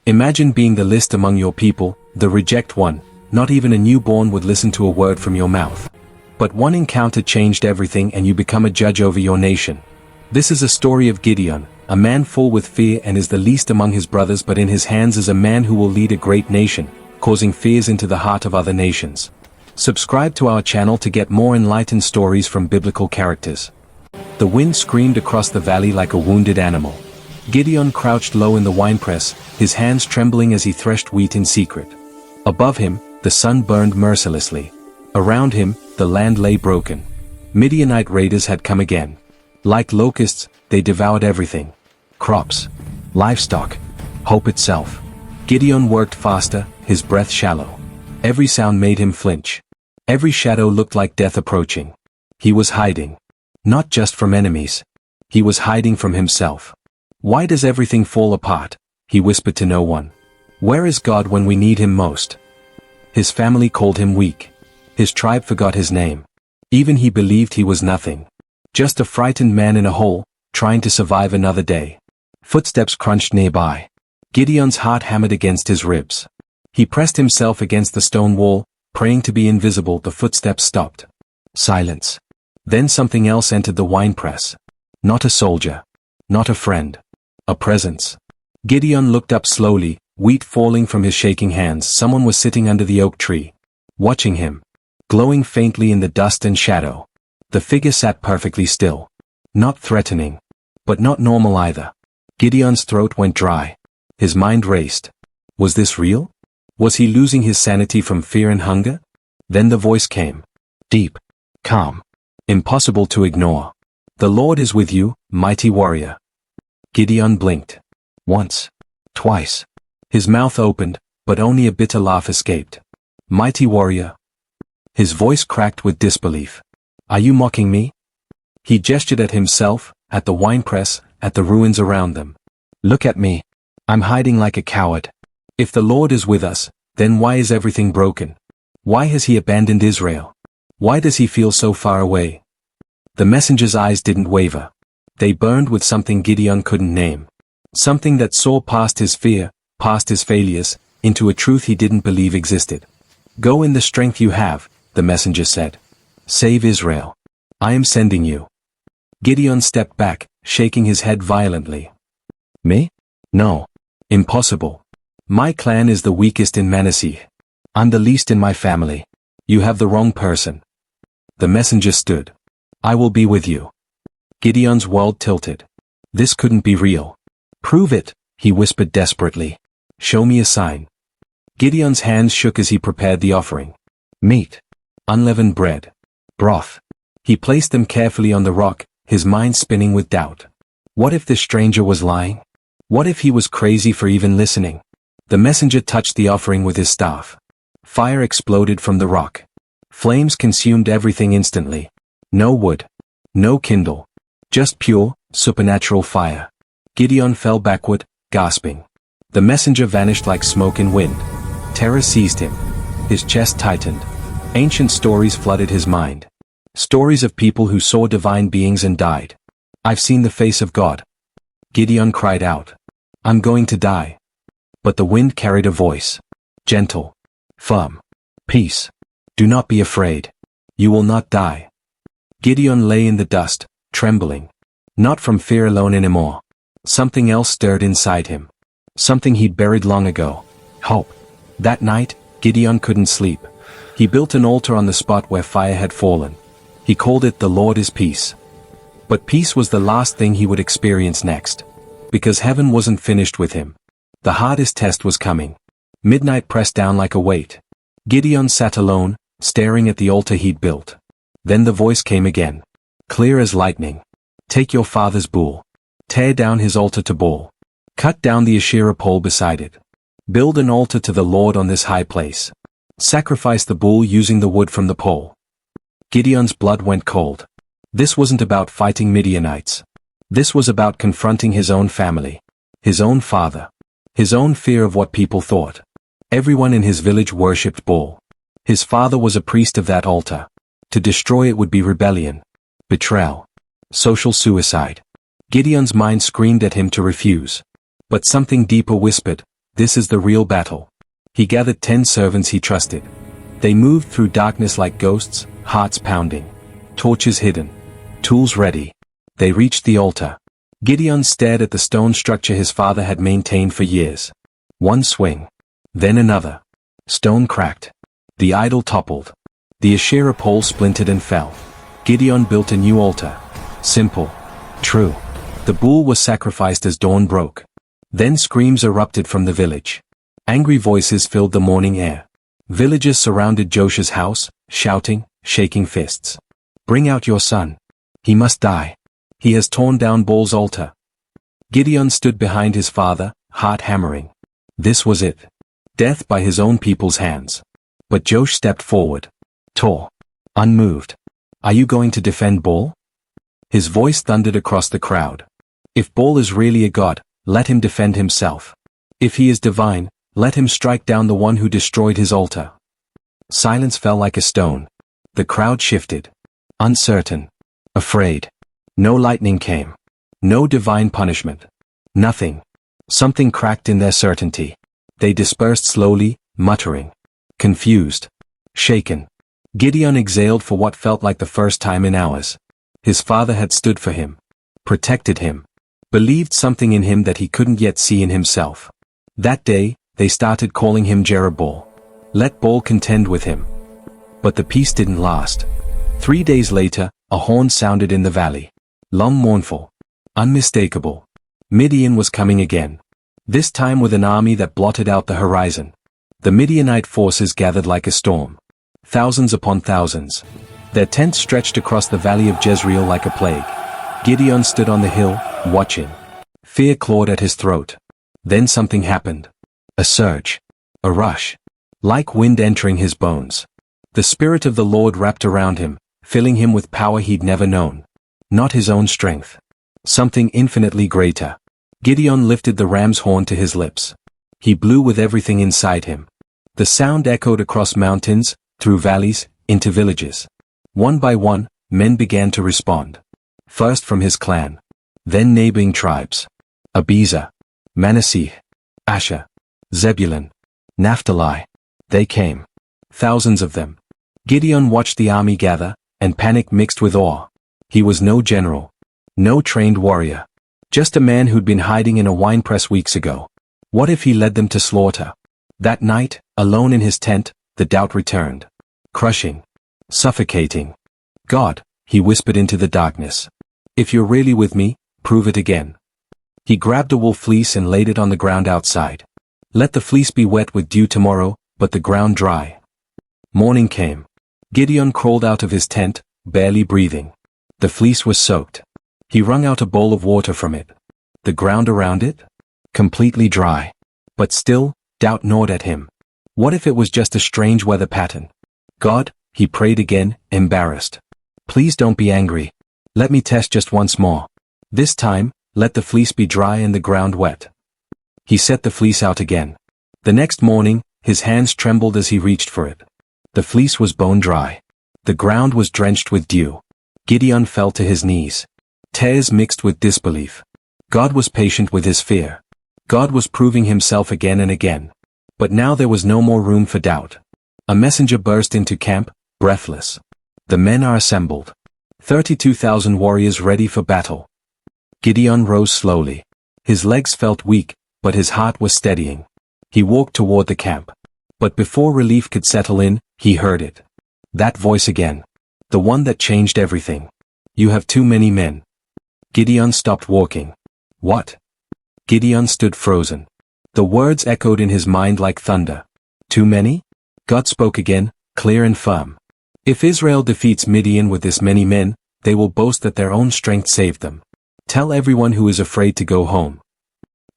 Imagine being the least among your people, the reject one. Not even a newborn would listen to a word from your mouth. But one encounter changed everything and you become a judge over your nation. This is a story of Gideon, a man full with fear and is the least among his brothers, but in his hands is a man who will lead a great nation, causing fears into the heart of other nations. Subscribe to our channel to get more enlightened stories from biblical characters. The wind screamed across the valley like a wounded animal. Gideon crouched low in the winepress, his hands trembling as he threshed wheat in secret. Above him, the sun burned mercilessly. Around him, the land lay broken. Midianite raiders had come again. Like locusts, they devoured everything. Crops, livestock, hope itself. Gideon worked faster, his breath shallow. Every sound made him flinch. Every shadow looked like death approaching. He was hiding. Not just from enemies. He was hiding from himself. Why does everything fall apart? He whispered to no one. Where is God when we need him most? His family called him weak. His tribe forgot his name. Even he believed he was nothing. Just a frightened man in a hole, trying to survive another day. Footsteps crunched nearby. Gideon's heart hammered against his ribs. He pressed himself against the stone wall, praying to be invisible. The footsteps stopped. Silence. Then something else entered the winepress. Not a soldier. Not a friend. A presence. Gideon looked up slowly, wheat falling from his shaking hands. Someone was sitting under the oak tree, watching him, glowing faintly in the dust and shadow. The figure sat perfectly still. Not threatening, but not normal either. Gideon's throat went dry. His mind raced. Was this real? Was he losing his sanity from fear and hunger? Then the voice came. Deep. Calm. Impossible to ignore. The Lord is with you, mighty warrior. Gideon blinked. Once. Twice. His mouth opened, but only a bitter laugh escaped. Mighty warrior. His voice cracked with disbelief. Are you mocking me? He gestured at himself, at the winepress, at the ruins around them. Look at me. I'm hiding like a coward. If the Lord is with us, then why is everything broken? Why has he abandoned Israel? Why does he feel so far away? The messenger's eyes didn't waver. They burned with something Gideon couldn't name. Something that saw past his fear, past his failures, into a truth he didn't believe existed. Go in the strength you have, the messenger said. Save Israel. I am sending you. Gideon stepped back, shaking his head violently. Me? No. Impossible. My clan is the weakest in Manasseh. I'm the least in my family. You have the wrong person. The messenger stood. I will be with you. Gideon's world tilted. This couldn't be real. Prove it, he whispered desperately. Show me a sign. Gideon's hands shook as he prepared the offering. Meat. Unleavened bread. Broth. He placed them carefully on the rock, his mind spinning with doubt. What if this stranger was lying? What if he was crazy for even listening? The messenger touched the offering with his staff. Fire exploded from the rock. Flames consumed everything instantly. No wood. No kindle. Just pure, supernatural fire. Gideon fell backward, gasping. The messenger vanished like smoke in wind. Terror seized him. His chest tightened. Ancient stories flooded his mind. Stories of people who saw divine beings and died. I've seen the face of God. Gideon cried out. I'm going to die. But the wind carried a voice. Gentle. Firm. Peace. Do not be afraid. You will not die. Gideon lay in the dust, trembling. Not from fear alone anymore. Something else stirred inside him. Something he'd buried long ago. Hope. That night, Gideon couldn't sleep. He built an altar on the spot where fire had fallen. He called it the Lord is Peace. But peace was the last thing he would experience next. Because heaven wasn't finished with him. The hardest test was coming. Midnight pressed down like a weight. Gideon sat alone, staring at the altar he'd built. Then the voice came again. Clear as lightning. Take your father's bull. Tear down his altar to Baal. Cut down the Asherah pole beside it. Build an altar to the Lord on this high place. Sacrifice the bull using the wood from the pole. Gideon's blood went cold. This wasn't about fighting Midianites. This was about confronting his own family. His own father. His own fear of what people thought. Everyone in his village worshipped Baal. His father was a priest of that altar. To destroy it would be rebellion. Betrayal. Social suicide. Gideon's mind screamed at him to refuse. But something deeper whispered, This is the real battle. He gathered 10 servants he trusted. They moved through darkness like ghosts, hearts pounding. Torches hidden. Tools ready. They reached the altar. Gideon stared at the stone structure his father had maintained for years. One swing. Then another. Stone cracked. The idol toppled. The Asherah pole splintered and fell. Gideon built a new altar. Simple. True. The bull was sacrificed as dawn broke. Then screams erupted from the village. Angry voices filled the morning air. Villagers surrounded Joshua's house, shouting, shaking fists. Bring out your son. He must die. He has torn down Baal's altar. Gideon stood behind his father, heart hammering. This was it. Death by his own people's hands. But Josh stepped forward. Tall. Unmoved. Are you going to defend Baal? His voice thundered across the crowd. If Baal is really a god, let him defend himself. If he is divine, let him strike down the one who destroyed his altar. Silence fell like a stone. The crowd shifted. Uncertain. Afraid. No lightning came. No divine punishment. Nothing. Something cracked in their certainty. They dispersed slowly, muttering. Confused. Shaken. Gideon exhaled for what felt like the first time in hours. His father had stood for him. Protected him. Believed something in him that he couldn't yet see in himself. That day, they started calling him Jerubbaal. Let Baal contend with him. But the peace didn't last. 3 days later, a horn sounded in the valley. Long, mournful. Unmistakable. Midian was coming again. This time with an army that blotted out the horizon. The Midianite forces gathered like a storm. Thousands upon thousands. Their tents stretched across the valley of Jezreel like a plague. Gideon stood on the hill, watching. Fear clawed at his throat. Then something happened. A surge. A rush. Like wind entering his bones. The Spirit of the Lord wrapped around him, filling him with power he'd never known. Not his own strength. Something infinitely greater. Gideon lifted the ram's horn to his lips. He blew with everything inside him. The sound echoed across mountains, through valleys, into villages. One by one, men began to respond. First from his clan. Then neighboring tribes. Abiezer. Manasseh. Asher. Zebulun. Naphtali. They came. Thousands of them. Gideon watched the army gather, and panic mixed with awe. He was no general. No trained warrior. Just a man who'd been hiding in a winepress weeks ago. What if he led them to slaughter? That night, alone in his tent, the doubt returned. Crushing. Suffocating. God, he whispered into the darkness. If you're really with me, prove it again. He grabbed a wool fleece and laid it on the ground outside. Let the fleece be wet with dew tomorrow, but the ground dry. Morning came. Gideon crawled out of his tent, barely breathing. The fleece was soaked. He wrung out a bowl of water from it. The ground around it? Completely dry. But still, doubt gnawed at him. What if it was just a strange weather pattern? God, he prayed again, embarrassed. Please don't be angry. Let me test just once more. This time, let the fleece be dry and the ground wet. He set the fleece out again. The next morning, his hands trembled as he reached for it. The fleece was bone dry. The ground was drenched with dew. Gideon fell to his knees. Tears mixed with disbelief. God was patient with his fear. God was proving himself again and again. But now there was no more room for doubt. A messenger burst into camp, breathless. The men are assembled. 32,000 warriors ready for battle. Gideon rose slowly. His legs felt weak, but his heart was steadying. He walked toward the camp. But before relief could settle in, he heard it. That voice again. The one that changed everything. You have too many men. Gideon stopped walking. What? Gideon stood frozen. The words echoed in his mind like thunder. Too many? God spoke again, clear and firm. If Israel defeats Midian with this many men, they will boast that their own strength saved them. Tell everyone who is afraid to go home.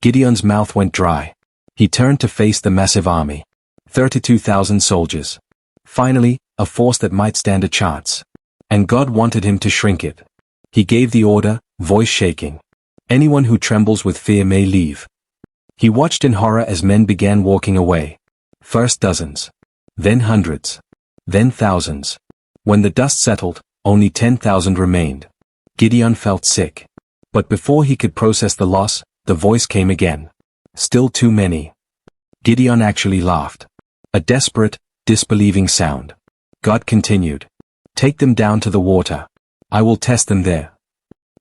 Gideon's mouth went dry. He turned to face the massive army. 32,000 soldiers. Finally, a force that might stand a chance. And God wanted him to shrink it. He gave the order, voice shaking. Anyone who trembles with fear may leave. He watched in horror as men began walking away. First dozens. Then hundreds. Then thousands. When the dust settled, only 10,000 remained. Gideon felt sick. But before he could process the loss, the voice came again. Still too many. Gideon actually laughed. A desperate, disbelieving sound. God continued. Take them down to the water. I will test them there.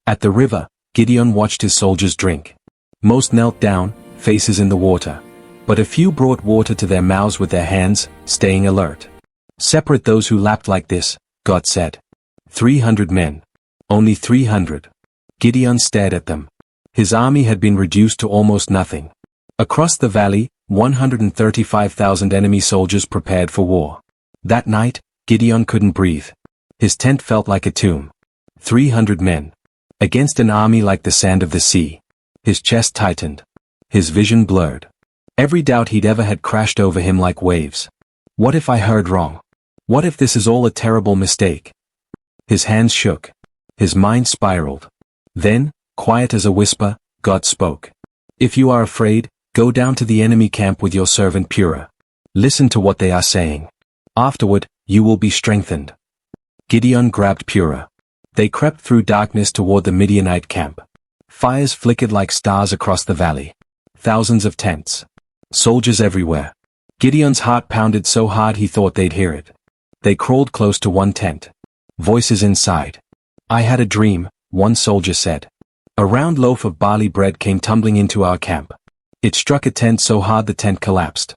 At the river, Gideon watched his soldiers drink. Most knelt down, faces in the water. But a few brought water to their mouths with their hands, staying alert. Separate those who lapped like this, God said. 300 men. Only 300. Gideon stared at them. His army had been reduced to almost nothing. Across the valley, 135,000 enemy soldiers prepared for war. That night, Gideon couldn't breathe. His tent felt like a tomb. 300 men. Against an army like the sand of the sea. His chest tightened. His vision blurred. Every doubt he'd ever had crashed over him like waves. What if I heard wrong? What if this is all a terrible mistake? His hands shook. His mind spiraled. Then, quiet as a whisper, God spoke. If you are afraid, go down to the enemy camp with your servant Purah. Listen to what they are saying. Afterward, you will be strengthened. Gideon grabbed Purah. They crept through darkness toward the Midianite camp. Fires flickered like stars across the valley. Thousands of tents. Soldiers everywhere. Gideon's heart pounded so hard he thought they'd hear it. They crawled close to one tent. Voices inside. I had a dream, one soldier said. A round loaf of barley bread came tumbling into our camp. It struck a tent so hard the tent collapsed.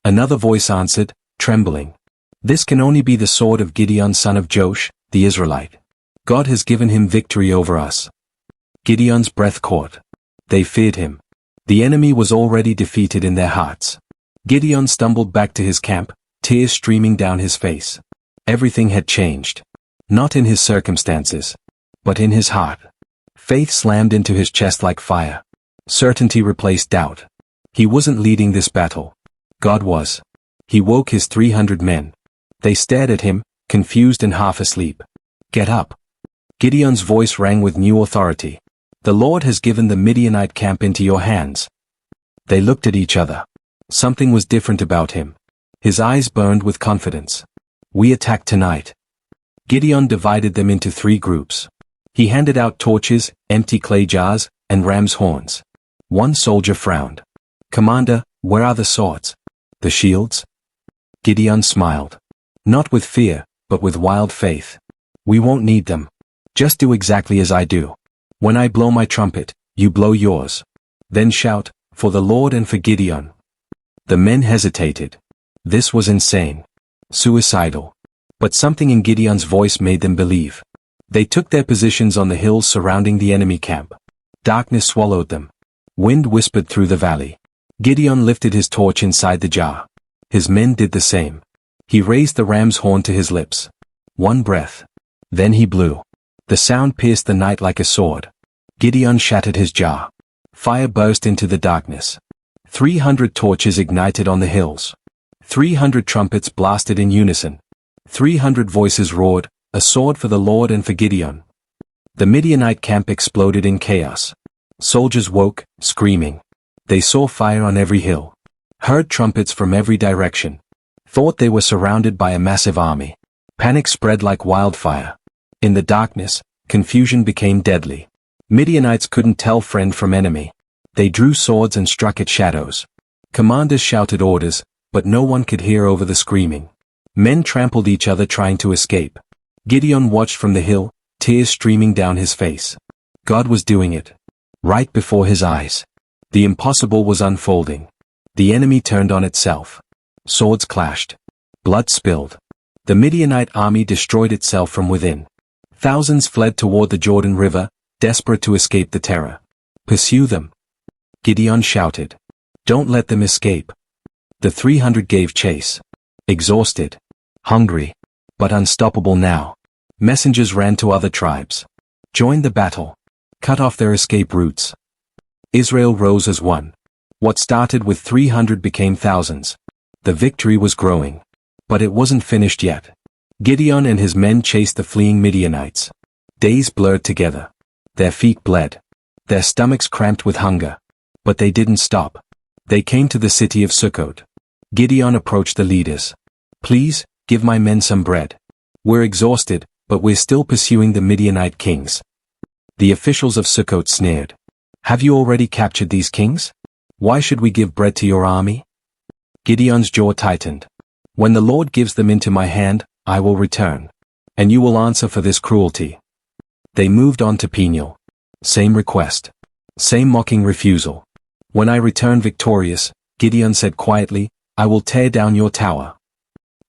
Another voice answered, trembling. This can only be the sword of Gideon son of Joash, the Israelite. God has given him victory over us. Gideon's breath caught. They feared him. The enemy was already defeated in their hearts. Gideon stumbled back to his camp, tears streaming down his face. Everything had changed. Not in his circumstances, but in his heart. Faith slammed into his chest like fire. Certainty replaced doubt. He wasn't leading this battle. God was. He woke his 300 men. They stared at him, confused and half asleep. Get up. Gideon's voice rang with new authority. The Lord has given the Midianite camp into your hands. They looked at each other. Something was different about him. His eyes burned with confidence. We attack tonight. Gideon divided them into 3 groups. He handed out torches, empty clay jars, and ram's horns. One soldier frowned. Commander, where are the swords? The shields? Gideon smiled. Not with fear, but with wild faith. We won't need them. Just do exactly as I do. When I blow my trumpet, you blow yours. Then shout, for the Lord and for Gideon. The men hesitated. This was insane. Suicidal. But something in Gideon's voice made them believe. They took their positions on the hills surrounding the enemy camp. Darkness swallowed them. Wind whispered through the valley. Gideon lifted his torch inside the jar. His men did the same. He raised the ram's horn to his lips. One breath. Then he blew. The sound pierced the night like a sword. Gideon shattered his jar. Fire burst into the darkness. 300 torches ignited on the hills. 300 trumpets blasted in unison. 300 voices roared, a sword for the Lord and for Gideon. The Midianite camp exploded in chaos. Soldiers woke, screaming. They saw fire on every hill. Heard trumpets from every direction. Thought they were surrounded by a massive army. Panic spread like wildfire. In the darkness, confusion became deadly. Midianites couldn't tell friend from enemy. They drew swords and struck at shadows. Commanders shouted orders, but no one could hear over the screaming. Men trampled each other trying to escape. Gideon watched from the hill, tears streaming down his face. God was doing it. Right before his eyes. The impossible was unfolding. The enemy turned on itself. Swords clashed. Blood spilled. The Midianite army destroyed itself from within. Thousands fled toward the Jordan River, desperate to escape the terror. Pursue them. Gideon shouted. Don't let them escape. The 300 gave chase. Exhausted. Hungry. But unstoppable now. Messengers ran to other tribes. Join the battle. Cut off their escape routes. Israel rose as one. What started with 300 became thousands. The victory was growing. But it wasn't finished yet. Gideon and his men chased the fleeing Midianites. Days blurred together. Their feet bled. Their stomachs cramped with hunger. But they didn't stop. They came to the city of Sukkot. Gideon approached the leaders. Please, give my men some bread. We're exhausted, but we're still pursuing the Midianite kings. The officials of Sukkot sneered. Have you already captured these kings? Why should we give bread to your army? Gideon's jaw tightened. When the Lord gives them into my hand, I will return. And you will answer for this cruelty. They moved on to Peniel. Same request. Same mocking refusal. When I return victorious, Gideon said quietly, I will tear down your tower.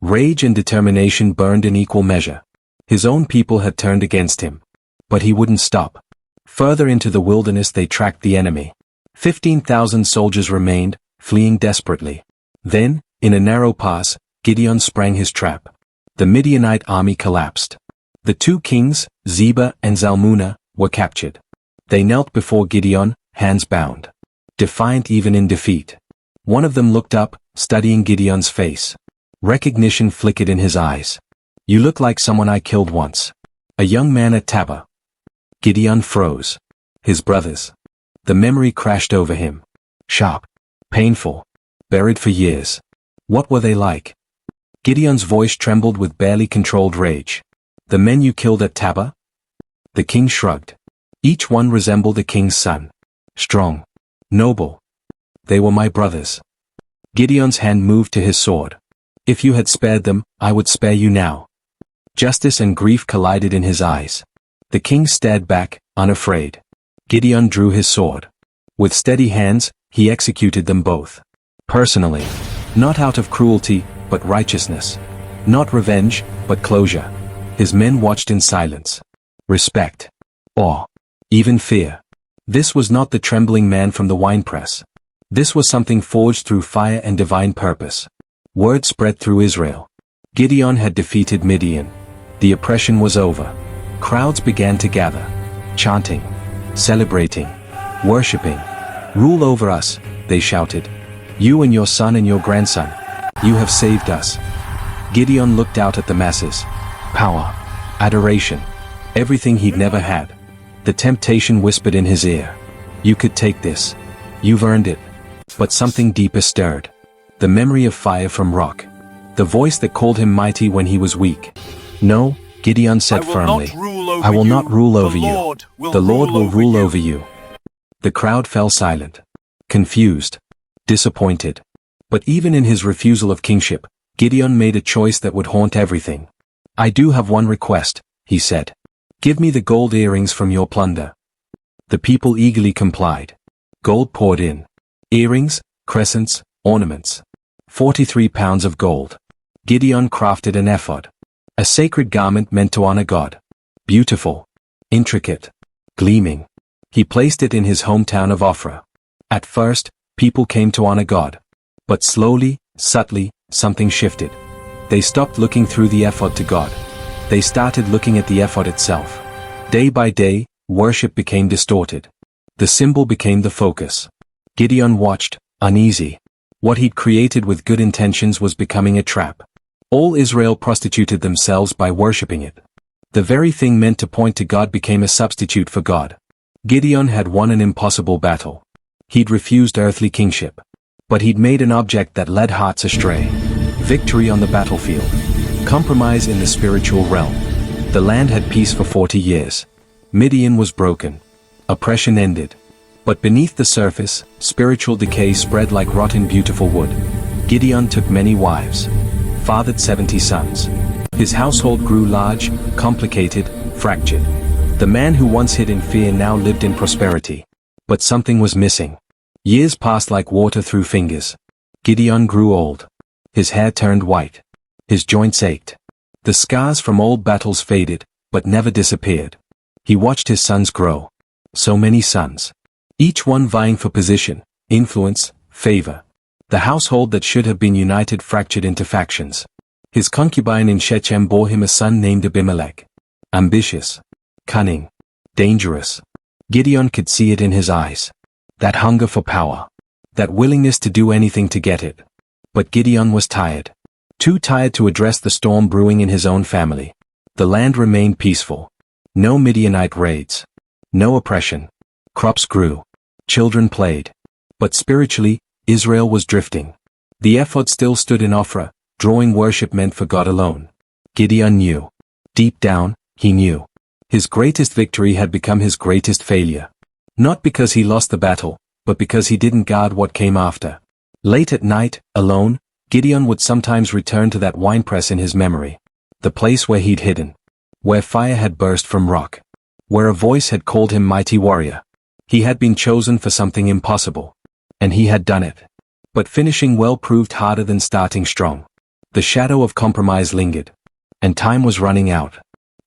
Rage and determination burned in equal measure. His own people had turned against him. But he wouldn't stop. Further into the wilderness they tracked the enemy. 15,000 soldiers remained, fleeing desperately. Then, in a narrow pass, Gideon sprang his trap. The Midianite army collapsed. The two kings, Zebah and Zalmunna, were captured. They knelt before Gideon, hands bound. Defiant even in defeat. One of them looked up, studying Gideon's face. Recognition flickered in his eyes. You look like someone I killed once. A young man at Tabor. Gideon froze. His brothers. The memory crashed over him. Sharp. Painful. Buried for years. What were they like? Gideon's voice trembled with barely controlled rage. The men you killed at Tabor? The king shrugged. Each one resembled a king's son. Strong. Noble. They were my brothers. Gideon's hand moved to his sword. If you had spared them, I would spare you now. Justice and grief collided in his eyes. The king stared back, unafraid. Gideon drew his sword. With steady hands, he executed them both. Personally. Not out of cruelty, but righteousness. Not revenge, but closure. His men watched in silence. Respect. Awe. Even fear. This was not the trembling man from the winepress. This was something forged through fire and divine purpose. Word spread through Israel. Gideon had defeated Midian. The oppression was over. Crowds began to gather. Chanting. Celebrating. Worshipping. Rule over us, they shouted. You and your son and your grandson. You have saved us. Gideon looked out at the masses. Power. Adoration. Everything he'd never had. The temptation whispered in his ear. You could take this. You've earned it. But something deeper stirred. The memory of fire from rock. The voice that called him mighty when he was weak. No, Gideon said firmly. I will not rule over you. The Lord will rule over you. The crowd fell silent. Confused. Disappointed. But even in his refusal of kingship, Gideon made a choice that would haunt everything. I do have one request, he said. Give me the gold earrings from your plunder. The people eagerly complied. Gold poured in. Earrings, crescents, ornaments. 43 pounds of gold. Gideon crafted an ephod. A sacred garment meant to honor God. Beautiful. Intricate. Gleaming. He placed it in his hometown of Ophrah. At first, people came to honor God. But slowly, subtly, something shifted. They stopped looking through the ephod to God. They started looking at the ephod itself. Day by day, worship became distorted. The symbol became the focus. Gideon watched, uneasy. What he'd created with good intentions was becoming a trap. All Israel prostituted themselves by worshipping it. The very thing meant to point to God became a substitute for God. Gideon had won an impossible battle. He'd refused earthly kingship. But he'd made an object that led hearts astray. Victory on the battlefield. Compromise in the spiritual realm. The land had peace for 40 years. Midian was broken. Oppression ended. But beneath the surface, spiritual decay spread like rotten beautiful wood. Gideon took many wives. Fathered 70 sons. His household grew large, complicated, fractured. The man who once hid in fear now lived in prosperity. But something was missing. Years passed like water through fingers. Gideon grew old. His hair turned white. His joints ached. The scars from old battles faded, but never disappeared. He watched his sons grow. So many sons. Each one vying for position, influence, favor. The household that should have been united fractured into factions. His concubine in Shechem bore him a son named Abimelech. Ambitious. Cunning. Dangerous. Gideon could see it in his eyes. That hunger for power. That willingness to do anything to get it. But Gideon was tired. Too tired to address the storm brewing in his own family. The land remained peaceful. No Midianite raids. No oppression. Crops grew. Children played. But spiritually, Israel was drifting. The ephod still stood in Ophrah, drawing worship meant for God alone. Gideon knew. Deep down, he knew. His greatest victory had become his greatest failure. Not because he lost the battle, but because he didn't guard what came after. Late at night, alone, Gideon would sometimes return to that winepress in his memory. The place where he'd hidden. Where fire had burst from rock. Where a voice had called him mighty warrior. He had been chosen for something impossible. And he had done it. But finishing well proved harder than starting strong. The shadow of compromise lingered. And time was running out.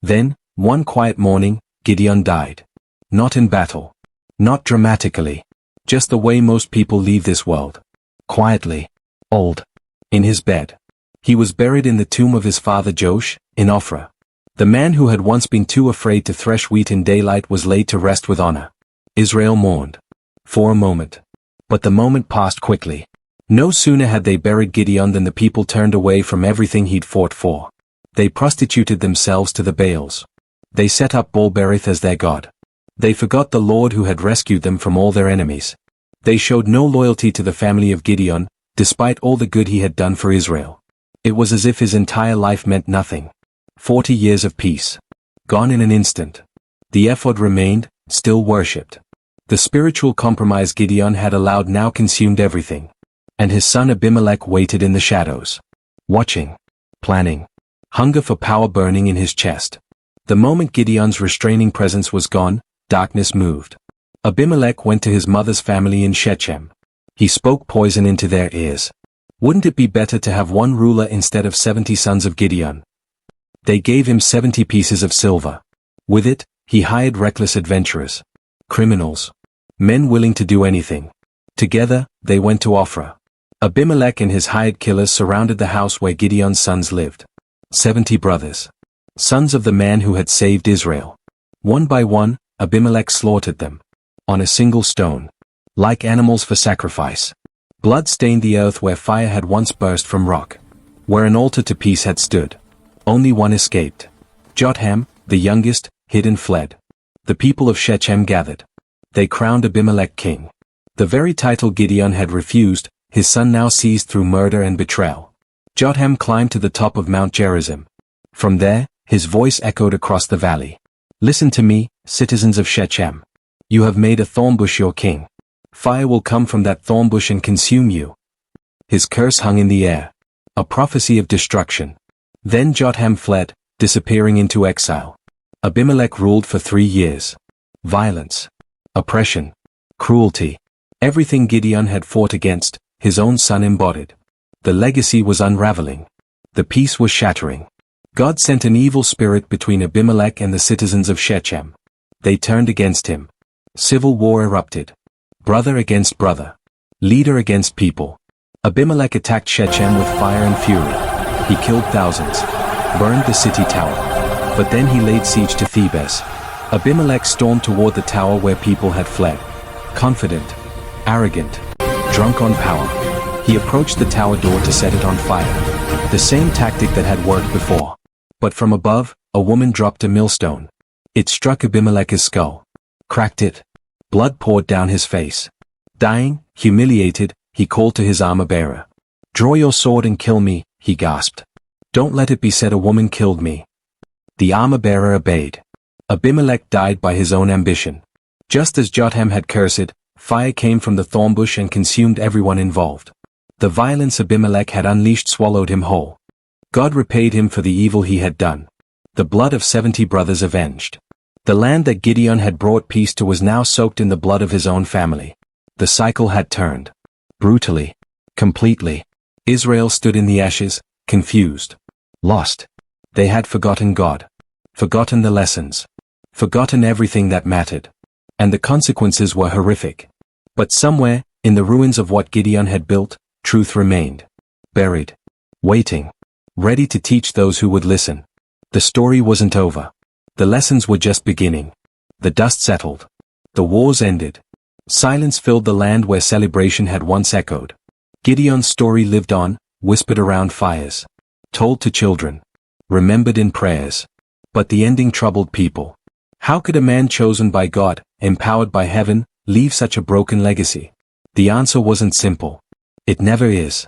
Then, one quiet morning, Gideon died. Not in battle. Not dramatically. Just the way most people leave this world. Quietly. Old. In his bed. He was buried in the tomb of his father Josh, in Ophrah. The man who had once been too afraid to thresh wheat in daylight was laid to rest with honor. Israel mourned. For a moment. But the moment passed quickly. No sooner had they buried Gideon than the people turned away from everything he'd fought for. They prostituted themselves to the Baals. They set up Baal-berith as their god. They forgot the Lord who had rescued them from all their enemies. They showed no loyalty to the family of Gideon, despite all the good he had done for Israel. It was as if his entire life meant nothing. 40 years of peace. Gone in an instant. The ephod remained, still worshipped. The spiritual compromise Gideon had allowed now consumed everything. And his son Abimelech waited in the shadows. Watching. Planning. Hunger for power burning in his chest. The moment Gideon's restraining presence was gone, darkness moved. Abimelech went to his mother's family in Shechem. He spoke poison into their ears. Wouldn't it be better to have one ruler instead of 70 sons of Gideon? They gave him 70 pieces of silver. With it, he hired reckless adventurers. Criminals. Men willing to do anything. Together, they went to Ophrah. Abimelech and his hired killers surrounded the house where Gideon's sons lived. 70 brothers. Sons of the man who had saved Israel. One by one, Abimelech slaughtered them. On a single stone. Like animals for sacrifice. Blood stained the earth where fire had once burst from rock. Where an altar to peace had stood. Only one escaped. Jotham, the youngest, hid and fled. The people of Shechem gathered. They crowned Abimelech king. The very title Gideon had refused, his son now seized through murder and betrayal. Jotham climbed to the top of Mount Gerizim. From there, his voice echoed across the valley. Listen to me, citizens of Shechem. You have made a thorn bush your king. Fire will come from that thorn bush and consume you. His curse hung in the air. A prophecy of destruction. Then Jotham fled, disappearing into exile. Abimelech ruled for 3 years. Violence. Oppression. Cruelty. Everything Gideon had fought against, his own son embodied. The legacy was unraveling. The peace was shattering. God sent an evil spirit between Abimelech and the citizens of Shechem. They turned against him. Civil war erupted. Brother against brother. Leader against people. Abimelech attacked Shechem with fire and fury. He killed thousands. Burned the city tower. But then he laid siege to Thebes. Abimelech stormed toward the tower where people had fled. Confident. Arrogant. Drunk on power. He approached the tower door to set it on fire. The same tactic that had worked before. But from above, a woman dropped a millstone. It struck Abimelech's skull. Cracked it. Blood poured down his face. Dying, humiliated, he called to his armor-bearer. Draw your sword and kill me, he gasped. Don't let it be said a woman killed me. The armor-bearer obeyed. Abimelech died by his own ambition. Just as Jotham had cursed, fire came from the thorn bush and consumed everyone involved. The violence Abimelech had unleashed swallowed him whole. God repaid him for the evil he had done. The blood of 70 brothers avenged. The land that Gideon had brought peace to was now soaked in the blood of his own family. The cycle had turned. Brutally. Completely. Israel stood in the ashes, confused. Lost. They had forgotten God. Forgotten the lessons. Forgotten everything that mattered. And the consequences were horrific. But somewhere, in the ruins of what Gideon had built, truth remained. Buried. Waiting. Ready to teach those who would listen. The story wasn't over. The lessons were just beginning. The dust settled. The wars ended. Silence filled the land where celebration had once echoed. Gideon's story lived on, whispered around fires. Told to children. Remembered in prayers. But the ending troubled people. How could a man chosen by God, empowered by heaven, leave such a broken legacy? The answer wasn't simple. It never is.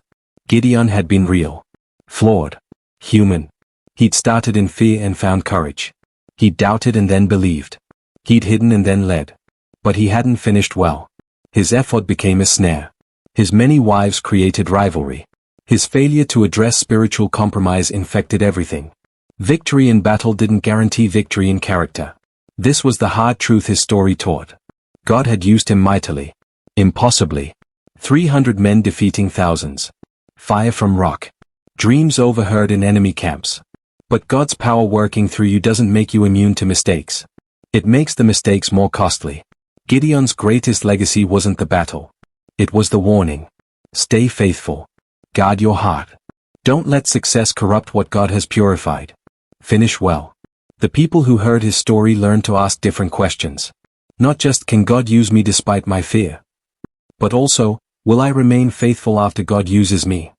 Gideon had been real. Flawed. Human. He'd started in fear and found courage. He'd doubted and then believed. He'd hidden and then led. But he hadn't finished well. His ephod became a snare. His many wives created rivalry. His failure to address spiritual compromise infected everything. Victory in battle didn't guarantee victory in character. This was the hard truth his story taught. God had used him mightily. Impossibly. 300 men defeating thousands. Fire from rock. Dreams overheard in enemy camps. But God's power working through you doesn't make you immune to mistakes. It makes the mistakes more costly. Gideon's greatest legacy wasn't the battle. It was the warning. Stay faithful. Guard your heart. Don't let success corrupt what God has purified. Finish well. The people who heard his story learned to ask different questions. Not just, can God use me despite my fear? But also, will I remain faithful after God uses me?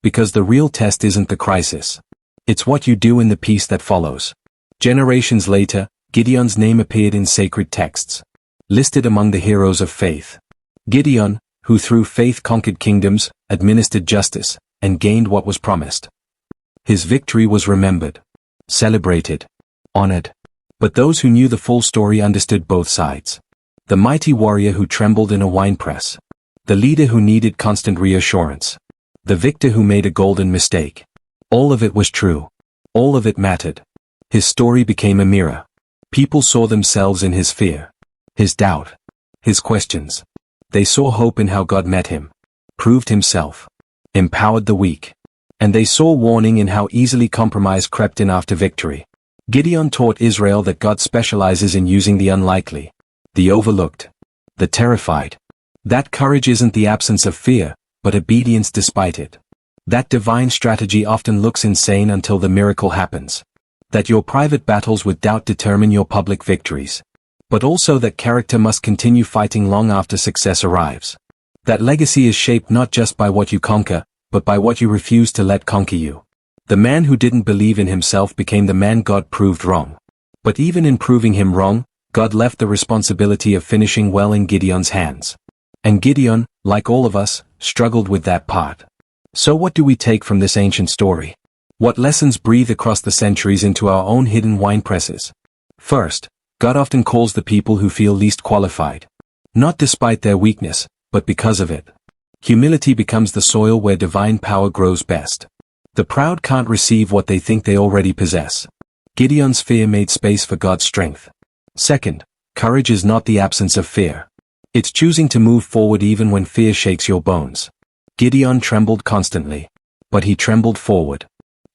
Because the real test isn't the crisis. It's what you do in the peace that follows. Generations later, Gideon's name appeared in sacred texts. Listed among the heroes of faith. Gideon, who through faith conquered kingdoms, administered justice, and gained what was promised. His victory was remembered, celebrated, honored. But those who knew the full story understood both sides. The mighty warrior who trembled in a winepress. The leader who needed constant reassurance. The victor who made a golden mistake. All of it was true. All of it mattered. His story became a mirror. People saw themselves in his fear. His doubt. His questions. They saw hope in how God met him. Proved himself. Empowered the weak. And they saw warning in how easily compromise crept in after victory. Gideon taught Israel that God specializes in using the unlikely. The overlooked. The terrified. That courage isn't the absence of fear, but obedience despite it. That divine strategy often looks insane until the miracle happens. That your private battles with doubt determine your public victories. But also that character must continue fighting long after success arrives. That legacy is shaped not just by what you conquer, but by what you refuse to let conquer you. The man who didn't believe in himself became the man God proved wrong. But even in proving him wrong, God left the responsibility of finishing well in Gideon's hands. And Gideon, like all of us, struggled with that part. So what do we take from this ancient story? What lessons breathe across the centuries into our own hidden wine presses? First, God often calls the people who feel least qualified. Not despite their weakness, but because of it. Humility becomes the soil where divine power grows best. The proud can't receive what they think they already possess. Gideon's fear made space for God's strength. Second, courage is not the absence of fear. It's choosing to move forward even when fear shakes your bones. Gideon trembled constantly. But he trembled forward.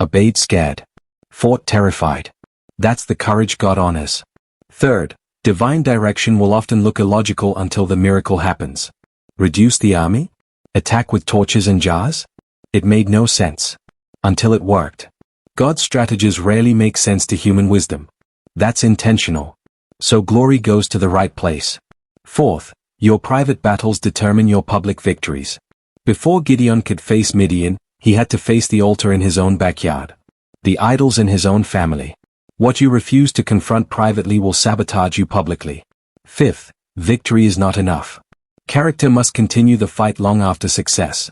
Obeyed scared. Fought terrified. That's the courage God honors. Third, divine direction will often look illogical until the miracle happens. Reduce the army? Attack with torches and jars? It made no sense. Until it worked. God's strategies rarely make sense to human wisdom. That's intentional. So glory goes to the right place. Fourth, your private battles determine your public victories. Before Gideon could face Midian, he had to face the altar in his own backyard. The idols in his own family. What you refuse to confront privately will sabotage you publicly. Fifth, victory is not enough. Character must continue the fight long after success.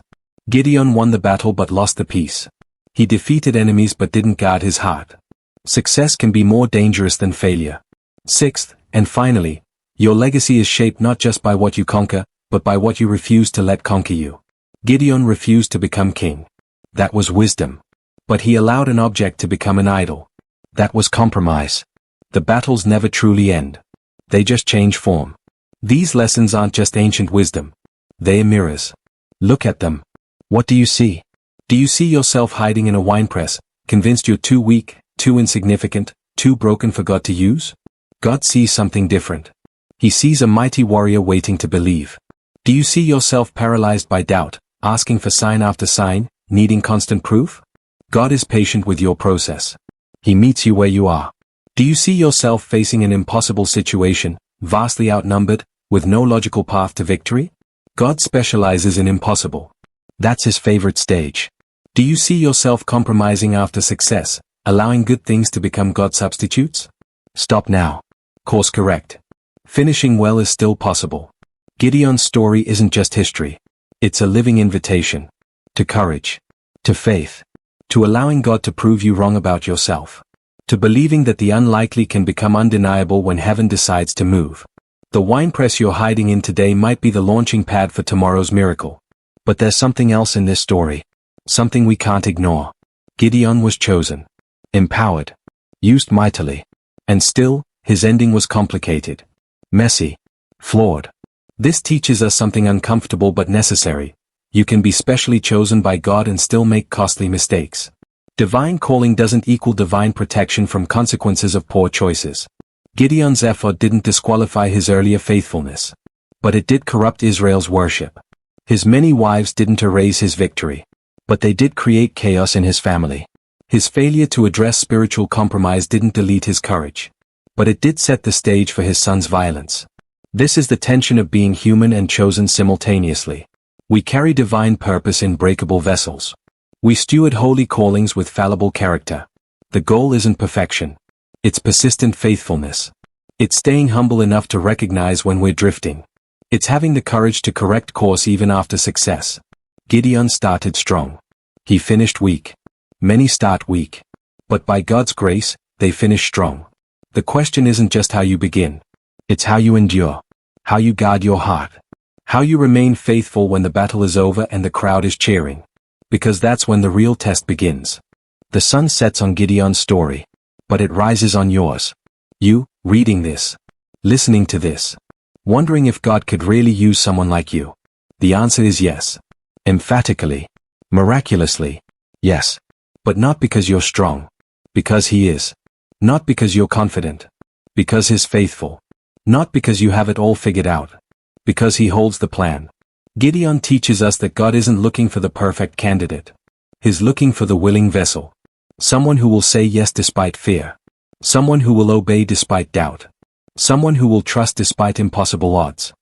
Gideon won the battle but lost the peace. He defeated enemies but didn't guard his heart. Success can be more dangerous than failure. Sixth, and finally, your legacy is shaped not just by what you conquer, but by what you refuse to let conquer you. Gideon refused to become king. That was wisdom. But he allowed an object to become an idol. That was compromise. The battles never truly end. They just change form. These lessons aren't just ancient wisdom. They are mirrors. Look at them. What do you see? Do you see yourself hiding in a winepress, convinced you're too weak, too insignificant, too broken for God to use? God sees something different. He sees a mighty warrior waiting to believe. Do you see yourself paralyzed by doubt, asking for sign after sign, needing constant proof? God is patient with your process. He meets you where you are. Do you see yourself facing an impossible situation, vastly outnumbered, with no logical path to victory? God specializes in impossible. That's his favorite stage. Do you see yourself compromising after success, allowing good things to become God substitutes? Stop now. Course correct. Finishing well is still possible. Gideon's story isn't just history. It's a living invitation. To courage. To faith. To allowing God to prove you wrong about yourself. To believing that the unlikely can become undeniable when heaven decides to move. The winepress you're hiding in today might be the launching pad for tomorrow's miracle. But there's something else in this story. something we can't ignore. Gideon was chosen, empowered, used mightily. And still, his ending was complicated, messy, flawed. This teaches us something uncomfortable but necessary. You can be specially chosen by God and still make costly mistakes. Divine calling doesn't equal divine protection from consequences of poor choices. Gideon's effort didn't disqualify his earlier faithfulness. But it did corrupt Israel's worship. His many wives didn't erase his victory. But they did create chaos in his family. His failure to address spiritual compromise didn't delete his courage. But it did set the stage for his son's violence. This is the tension of being human and chosen simultaneously. We carry divine purpose in breakable vessels. We steward holy callings with fallible character. The goal isn't perfection. It's persistent faithfulness. It's staying humble enough to recognize when we're drifting. It's having the courage to correct course even after success. Gideon started strong. He finished weak. Many start weak. But by God's grace, they finish strong. The question isn't just how you begin. It's how you endure. How you guard your heart. How you remain faithful when the battle is over and the crowd is cheering. Because that's when the real test begins. The sun sets on Gideon's story. But it rises on yours. You, reading this. Listening to this. Wondering if God could really use someone like you. The answer is yes. Emphatically. Miraculously. Yes. But not because you're strong. Because He is. Not because you're confident. Because He's faithful. Not because you have it all figured out. Because He holds the plan. Gideon teaches us that God isn't looking for the perfect candidate. He's looking for the willing vessel. Someone who will say yes despite fear. Someone who will obey despite doubt. Someone who will trust despite impossible odds.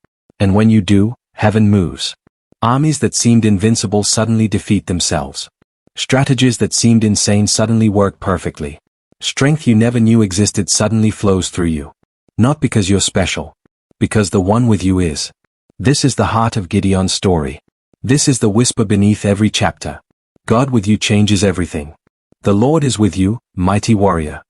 And when you do, heaven moves. Armies that seemed invincible suddenly defeat themselves. Strategies that seemed insane suddenly work perfectly. Strength you never knew existed suddenly flows through you. Not because you're special. Because the one with you is. This is the heart of Gideon's story. This is the whisper beneath every chapter. God with you changes everything. The Lord is with you, mighty warrior.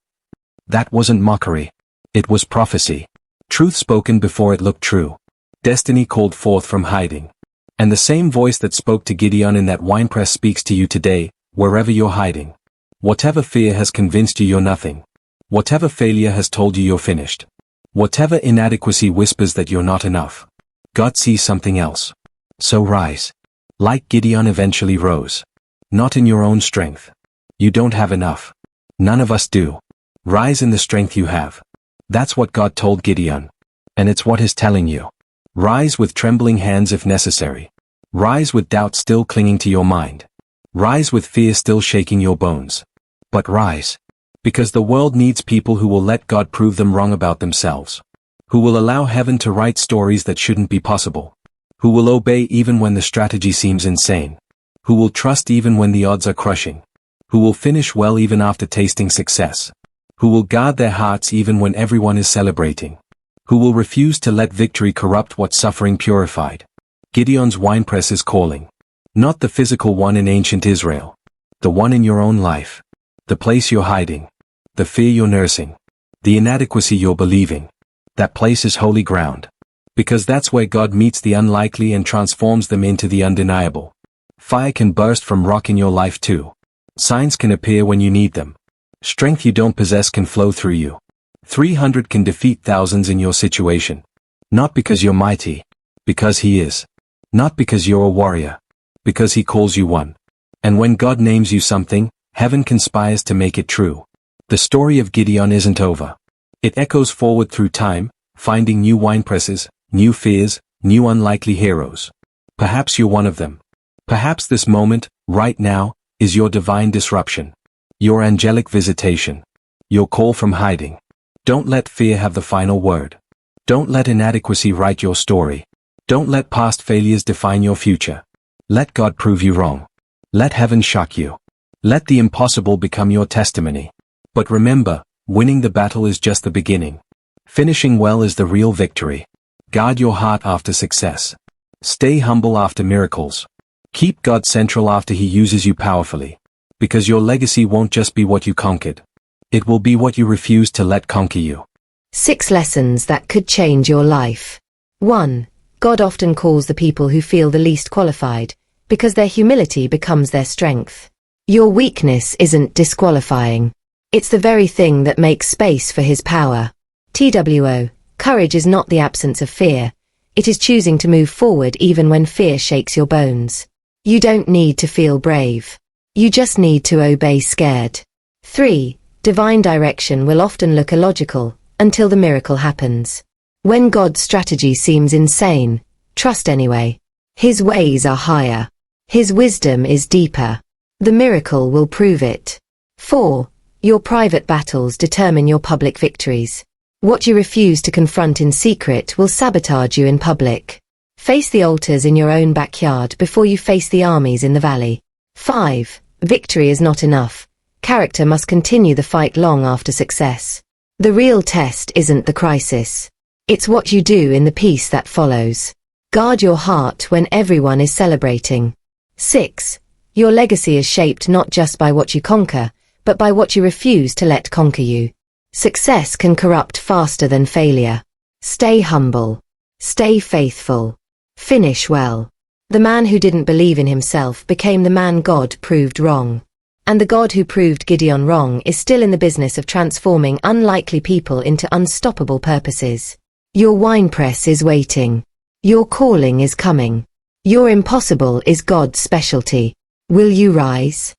That wasn't mockery. It was prophecy. Truth spoken before it looked true. Destiny called forth from hiding. And the same voice that spoke to Gideon in that winepress speaks to you today, wherever you're hiding. Whatever fear has convinced you you're nothing. Whatever failure has told you you're finished. Whatever inadequacy whispers that you're not enough. God sees something else. So rise. Like Gideon eventually rose. Not in your own strength. You don't have enough. None of us do. Rise in the strength you have. That's what God told Gideon. And it's what He's telling you. Rise with trembling hands if necessary. Rise with doubt still clinging to your mind. Rise with fear still shaking your bones. But rise. Because the world needs people who will let God prove them wrong about themselves. Who will allow heaven to write stories that shouldn't be possible. Who will obey even when the strategy seems insane. Who will trust even when the odds are crushing. Who will finish well even after tasting success. Who will guard their hearts even when everyone is celebrating. Who will refuse to let victory corrupt what suffering purified. Gideon's winepress is calling. Not the physical one in ancient Israel. The one in your own life. The place you're hiding. The fear you're nursing. The inadequacy you're believing. That place is holy ground. Because that's where God meets the unlikely and transforms them into the undeniable. Fire can burst from rock in your life too. Signs can appear when you need them. Strength you don't possess can flow through you. 300 can defeat thousands in your situation. Not because you're mighty. Because He is. Not because you're a warrior. Because He calls you one. And when God names you something, heaven conspires to make it true. The story of Gideon isn't over. It echoes forward through time, finding new winepresses, new fears, new unlikely heroes. Perhaps you're one of them. Perhaps this moment, right now, is your divine disruption. Your angelic visitation. Your call from hiding. Don't let fear have the final word. Don't let inadequacy write your story. Don't let past failures define your future. Let God prove you wrong. Let heaven shock you. Let the impossible become your testimony. But remember, winning the battle is just the beginning. Finishing well is the real victory. Guard your heart after success. Stay humble after miracles. Keep God central after He uses you powerfully. Because your legacy won't just be what you conquered. It will be what you refuse to let conquer you. 6 lessons that could change your life. 1. God often calls the people who feel the least qualified. because their humility becomes their strength. Your weakness isn't disqualifying. It's the very thing that makes space for his power. TWO, courage is not the absence of fear. It is choosing to move forward even when fear shakes your bones. You don't need to feel brave. You just need to obey scared. 3. Divine direction will often look illogical until the miracle happens. When God's strategy seems insane, trust anyway. His ways are higher. His wisdom is deeper. The miracle will prove it. 4. Your private battles determine your public victories. What you refuse to confront in secret will sabotage you in public. Face the altars in your own backyard before you face the armies in the valley. 5. Victory is not enough. Character must continue the fight long after success. The real test isn't the crisis. It's what you do in the peace that follows. Guard your heart when everyone is celebrating. 6. Your legacy is shaped not just by what you conquer, but by what you refuse to let conquer you. Success can corrupt faster than failure. Stay humble. Stay faithful. Finish well. The man who didn't believe in himself became the man God proved wrong. And the God who proved Gideon wrong is still in the business of transforming unlikely people into unstoppable purposes. Your winepress is waiting. Your calling is coming. Your impossible is God's specialty. Will you rise?